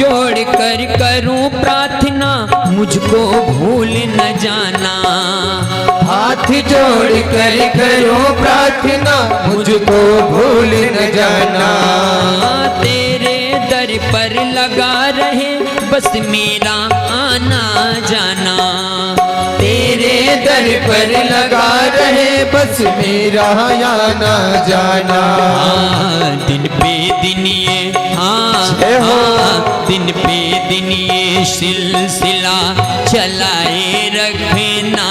जोड़ कर करूं प्रार्थना, मुझको भूल न जाना। हाथ जोड़ कर करूं प्रार्थना, मुझको भूल न जाना। तेरे दर पर लगा रहे बस मेरा आना जाना। तेरे दर पर लगा रहे बस मेरा आना जाना। दिन पे दिन ये दिन पे दिन ये सिलसिला चलाए रखना।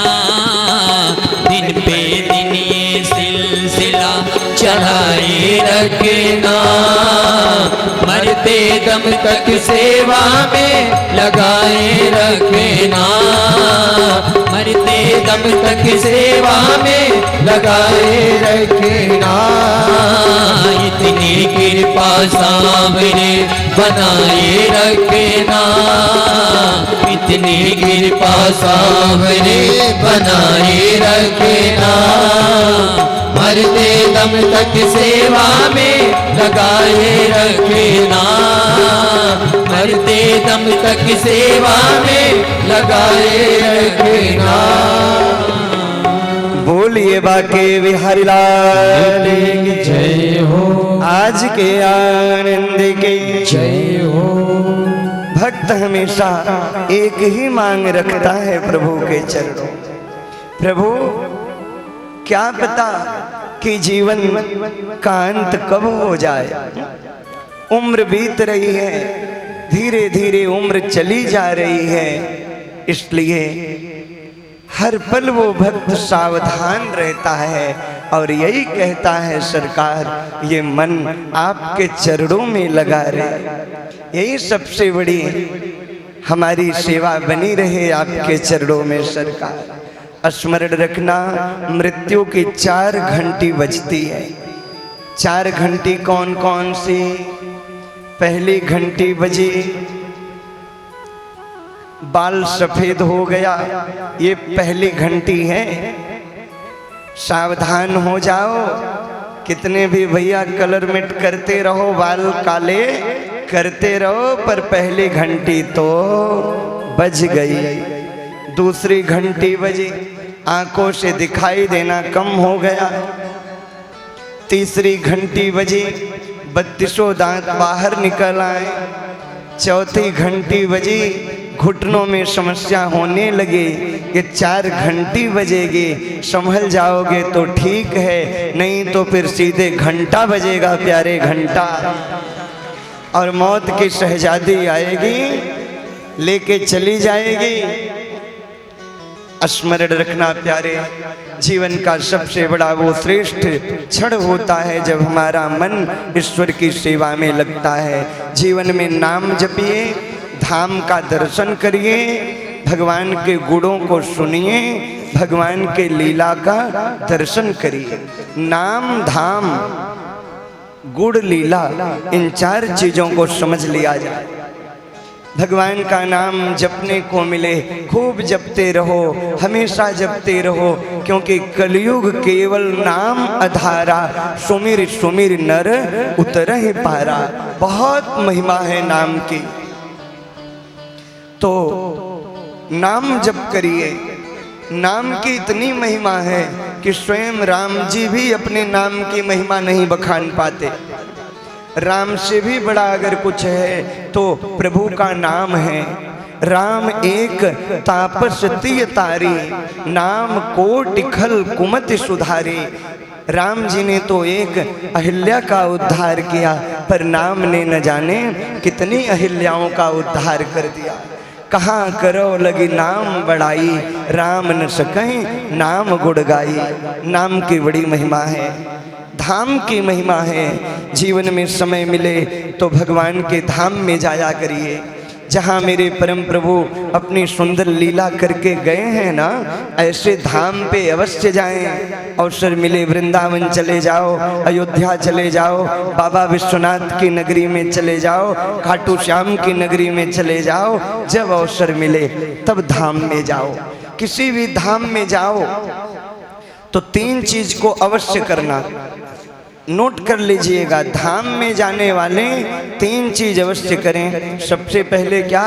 दिन पे दिन ये सिलसिला चलाए रखना। मरते दम तक सेवा में लगाए रखना। मरते दम तक सेवा में लगाए रखना। इतनी कृपा सामने बनाए रखना। इतनी कृपा सामने बनाए रखना। मरते दम तक सेवा में लगाए रखना। मरते दम तक सेवा में लगाए रखना। बोलिए बाके बिहारी लाल की जय हो। आज के आनंद की जय हो। भक्त हमेशा एक ही मांग रखता है प्रभु के चरणों। प्रभु क्या पता कि जीवन का अंत कब हो जाए। उम्र बीत रही है, धीरे धीरे उम्र चली जा रही है, इसलिए हर पल वो भक्त सावधान रहता है और यही कहता है सरकार ये मन आपके चरणों में लगा रहे। यही सबसे बड़ी हमारी सेवा बनी रहे आपके चरणों में सरकार। स्मरण रखना, मृत्यु की 4 घंटी बजती है। 4 घंटी कौन कौन सी? पहली घंटी बजी, बाल सफेद हो गया, ये पहली घंटी है। सावधान हो जाओ। कितने भी भैया कलर मेट करते रहो, बाल काले करते रहो, पर पहली घंटी तो बज गई। दूसरी घंटी बजी, आंखों से दिखाई देना कम हो गया। तीसरी घंटी बजी, 32 दांत बाहर निकल आए। चौथी घंटी बजी, घुटनों में समस्या होने लगी। ये 4 घंटी बजेगी, संभल जाओगे तो ठीक है, नहीं तो फिर सीधे घंटा बजेगा, प्यारे घंटा। और मौत की शहजादी आएगी, लेके चली जाएगी। स्मरण रखना प्यारे, जीवन का सबसे बड़ा वो श्रेष्ठ क्षण होता है जब हमारा मन ईश्वर की सेवा में लगता है। जीवन में नाम जपिए, धाम का दर्शन करिए, भगवान के गुणों को सुनिए, भगवान के लीला का दर्शन करिए। नाम, धाम, गुण, लीला, इन 4 चीजों को समझ लिया जाए। भगवान का नाम जपने को मिले, खूब जपते रहो, हमेशा जपते रहो, क्योंकि कलयुग केवल नाम आधारा, सुमिर सुमिर नर उतरहि पारा। बहुत महिमा है नाम की, तो नाम जप करिए। नाम की इतनी महिमा है कि स्वयं राम जी भी अपने नाम की महिमा नहीं बखान पाते। राम से भी बड़ा अगर कुछ है तो प्रभु का नाम है। राम एक तापस तिय तारी, नाम कोटि खल कुमति सुधारी। राम जी ने तो एक अहिल्या का उद्धार किया, पर नाम ने न जाने कितनी अहिल्याओं का उद्धार कर दिया। कहाँ करो लगी नाम बड़ाई, राम न सकें नाम गुण गाई। नाम की बड़ी महिमा है, धाम की महिमा है। जीवन में समय मिले तो भगवान के धाम में जाया करिए, जहाँ मेरे परम प्रभु अपनी सुंदर लीला करके गए हैं ना, ऐसे धाम पे अवश्य जाएं। अवसर मिले वृंदावन चले जाओ, अयोध्या चले जाओ, बाबा विश्वनाथ की नगरी में चले जाओ, खाटू श्याम की नगरी में चले जाओ। जब अवसर मिले तब धाम में जाओ। किसी भी धाम में जाओ तो 3 चीज को अवश्य करना। नोट कर लीजिएगा, धाम में जाने वाले 3 चीज अवश्य करें। सबसे पहले क्या,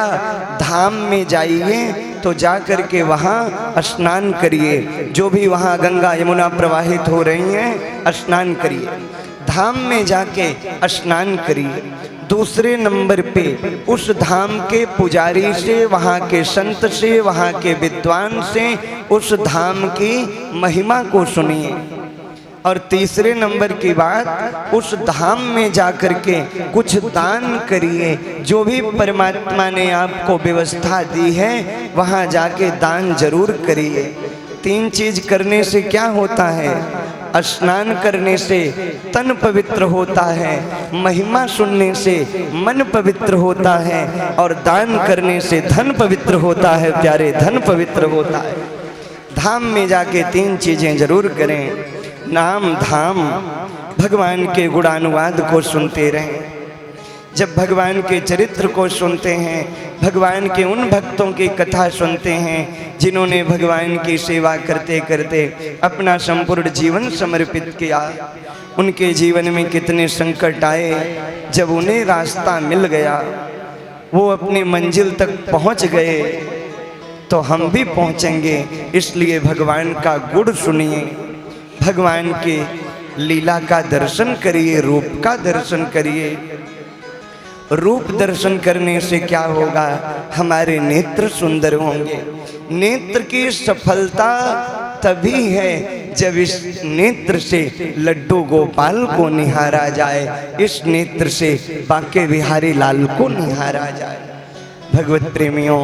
धाम में जाइए तो जा कर के वहाँ स्नान करिए, जो भी वहाँ गंगा यमुना प्रवाहित हो रही हैं स्नान करिए, धाम में जाके स्नान करिए। दूसरे नंबर पे उस धाम के पुजारी से, वहाँ के संत से, वहाँ के विद्वान से उस धाम की महिमा को सुनिए। और तीसरे नंबर की बात, उस धाम में जाकर के कुछ दान करिए, जो भी परमात्मा ने आपको व्यवस्था दी है वहाँ जाके दान जरूर करिए। 3 चीज करने से क्या होता है, स्नान करने से तन पवित्र होता है, महिमा सुनने से मन पवित्र होता है, और दान करने से धन पवित्र होता है प्यारे, धन पवित्र होता है। धाम में जाके 3 चीजें जरूर करें, नाम धाम, भगवान के गुणानुवाद को सुनते रहें। जब भगवान के चरित्र को सुनते हैं, भगवान के उन भक्तों की कथा सुनते हैं जिन्होंने भगवान की सेवा करते करते अपना संपूर्ण जीवन समर्पित किया, उनके जीवन में कितने संकट आए, जब उन्हें रास्ता मिल गया, वो अपनी मंजिल तक पहुंच गए, तो हम भी पहुंचेंगे। इसलिए भगवान का गुण सुनिए, भगवान के लीला का दर्शन करिए, रूप का दर्शन करिए। रूप दर्शन करने से क्या होगा, हमारे नेत्र सुंदर होंगे। नेत्र की सफलता तभी है जब इस नेत्र से लड्डू गोपाल को निहारा जाए, इस नेत्र से बांके बिहारी लाल को निहारा जाए। भगवत प्रेमियों,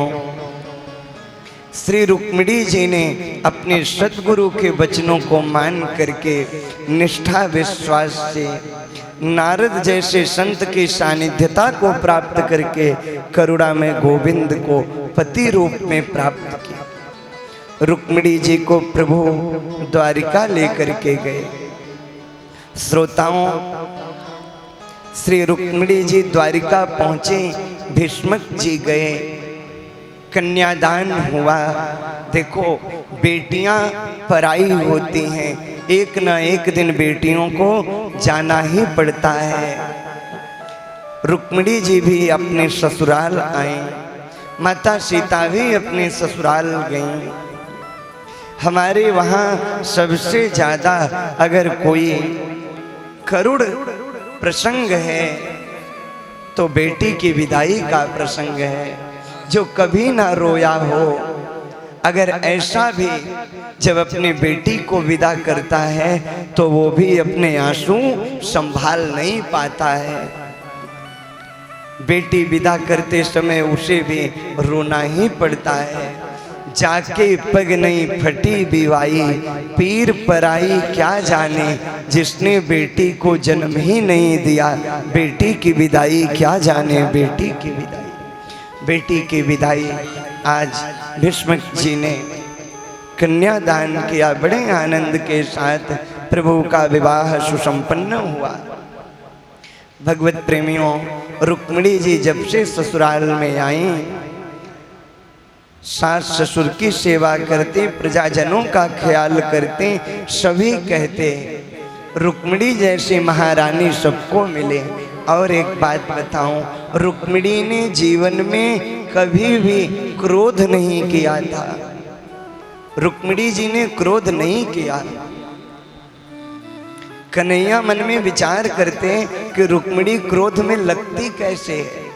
श्री रुक्मिणी जी ने अपने सद्गुरु के वचनों को मान करके निष्ठा विश्वास से नारद जैसे संत की सानिध्यता को प्राप्त करके करुणा में गोविंद को पति रूप में प्राप्त किया। रुक्मिणी जी को प्रभु द्वारिका लेकर के गए। श्रोताओं, श्री रुक्मिणी जी द्वारिका पहुंचे, भीष्मक जी गए, कन्यादान हुआ। देखो, बेटियां पराई होती हैं, एक न एक दिन बेटियों को जाना ही पड़ता है। रुक्मिणी जी भी अपने ससुराल आई, माता सीता भी अपने ससुराल गईं। हमारे वहाँ सबसे ज़्यादा अगर कोई करुण प्रसंग है तो बेटी की विदाई का प्रसंग है, जो कभी ना रोया हो। अगर ऐसा भी जब अपनी बेटी को विदा करता है तो वो भी अपने आंसू संभाल नहीं पाता है। बेटी विदा करते समय उसे भी रोना ही पड़ता है। जाके पग नहीं फटी बिवाई, पीर पराई क्या जाने, जिसने बेटी को जन्म ही नहीं दिया, बेटी की विदाई क्या जाने, बेटी की विदाई। बेटी की विदाई आज भीष्मक जी ने कन्यादान किया, बड़े आनंद के साथ प्रभु का विवाह सुसंपन्न हुआ। भगवत प्रेमियों, रुक्मिणी जी जब से ससुराल में आई, सास ससुर की सेवा करते, प्रजाजनों का ख्याल करते, सभी कहते रुक्मिणी जैसी महारानी सबको मिले। और एक बात बताऊं, रुक्मिणी ने जीवन में कभी भी क्रोध नहीं किया था। रुक्मिणी जी ने क्रोध नहीं किया। कन्हैया मन में विचार करते कि रुक्मिणी क्रोध में लगती कैसे है,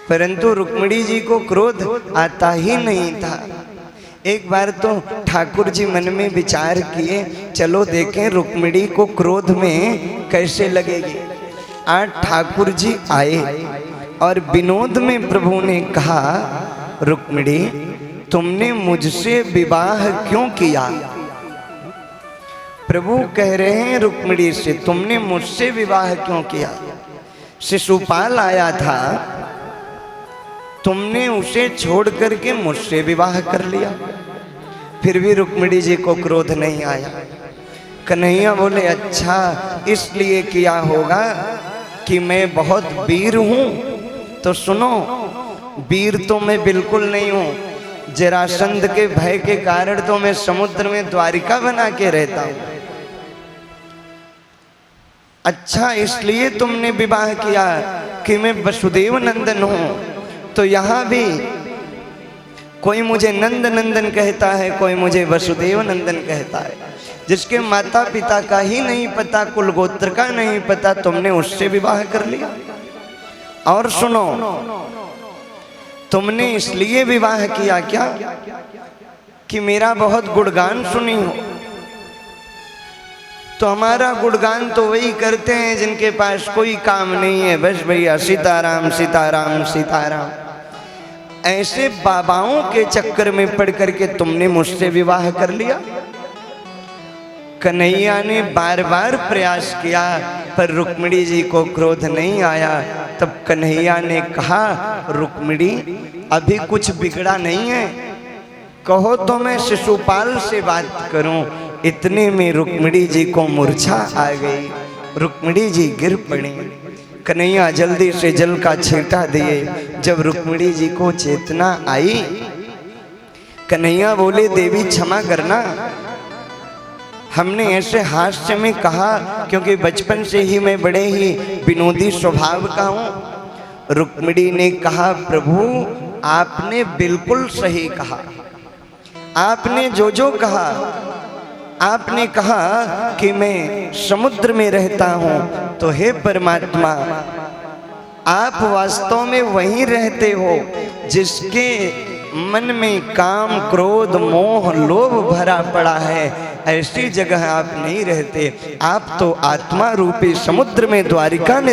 परंतु रुक्मिणी जी को क्रोध आता ही नहीं था। एक बार तो ठाकुर जी मन में विचार किए, चलो देखें रुक्मिणी को क्रोध में कैसे लगेगी। आज ठाकुर जी आए और विनोद में प्रभु ने कहा, रुक्मिणी तुमने मुझसे विवाह क्यों किया। प्रभु कह रहे हैं रुक्मिणी से, तुमने मुझसे विवाह क्यों किया। शिशुपाल आया था, तुमने उसे छोड़ करके मुझसे विवाह कर लिया। फिर भी रुक्मिणी जी को क्रोध नहीं आया। कन्हैया बोले, अच्छा इसलिए किया होगा कि मैं बहुत वीर हूं। तो सुनो, वीर तो मैं बिल्कुल नहीं हूं। जरासंध के भय के कारण तो मैं समुद्र में द्वारिका बना के रहता हूं। अच्छा इसलिए तुमने विवाह किया कि मैं वसुदेव नंदन हूँ। तो यहाँ भी कोई मुझे नंद नंदन कहता है, कोई मुझे वसुदेव नंदन कहता है। जिसके माता पिता का ही नहीं पता, कुल गोत्र का नहीं पता, तुमने उससे विवाह कर लिया। और सुनो, तुमने इसलिए विवाह किया क्या कि मेरा बहुत गुणगान सुनी हो। तो हमारा गुणगान तो वही करते हैं जिनके पास कोई काम नहीं है, बस भैया सीताराम सीताराम सीताराम। ऐसे बाबाओं के चक्कर में पड़ करके तुमने मुझसे विवाह कर लिया। कन्हैया ने बार बार प्रयास किया पर रुक्मिणी जी को क्रोध नहीं आया। तब कन्हैया ने कहा, रुक्मिणी अभी कुछ बिगड़ा नहीं है, कहो तो मैं शिशुपाल से बात करूं। इतने में रुक्मिणी जी को मूर्छा आ गई, रुक्मिणी जी गिर पड़ी। कन्हैया जल्दी से जल का छींटा दिए। जब रुक्मिणी जी को चेतना आई, कन्हैया बोले, देवी क्षमा करना, हमने ऐसे हास्य में कहा क्योंकि बचपन से ही मैं बड़े ही विनोदी स्वभाव का हूँ। रुक्मिणी ने कहा, प्रभु आपने बिल्कुल सही कहा, आपने जो जो कहा। आपने कहा कि मैं समुद्र में रहता हूँ, तो हे परमात्मा आप वास्तव में वहीं रहते हो जिसके मन में काम क्रोध मोह लोभ भरा पड़ा है। ऐसी जगह आप नहीं रहते, आप तो आत्मा रूपी समुद्र में द्वारिका में